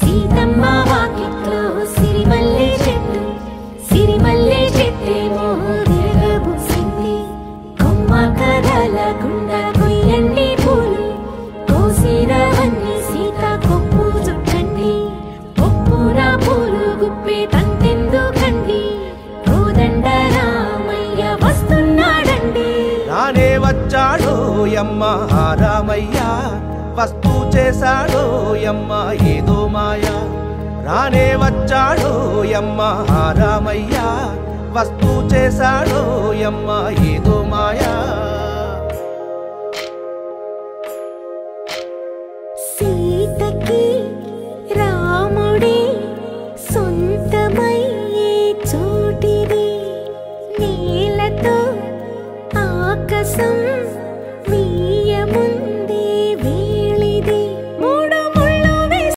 సీతమ్మ వాకిట్లో సిరిమల్లె చెట్టేమో తిరగబూసింది. కొమ్మ కదలకుండా కొయ్యండి పూలు, కోసినవన్నీ సీత కొప్పు చుట్టండి. కొప్పున పూలు గుప్పే తంతెందుకండి, కోదండ రామయ్య వస్తున్నాడండి. రానే వచ్చాడో యమ్మ రామయ్య, వస్తూ చేశాడో యమ్మ ఏదో మాయా. రానే వచ్చాడో యమ్మ రామయ్య, వస్తూ చేశాడో యమ్మ ఏదో మాయా.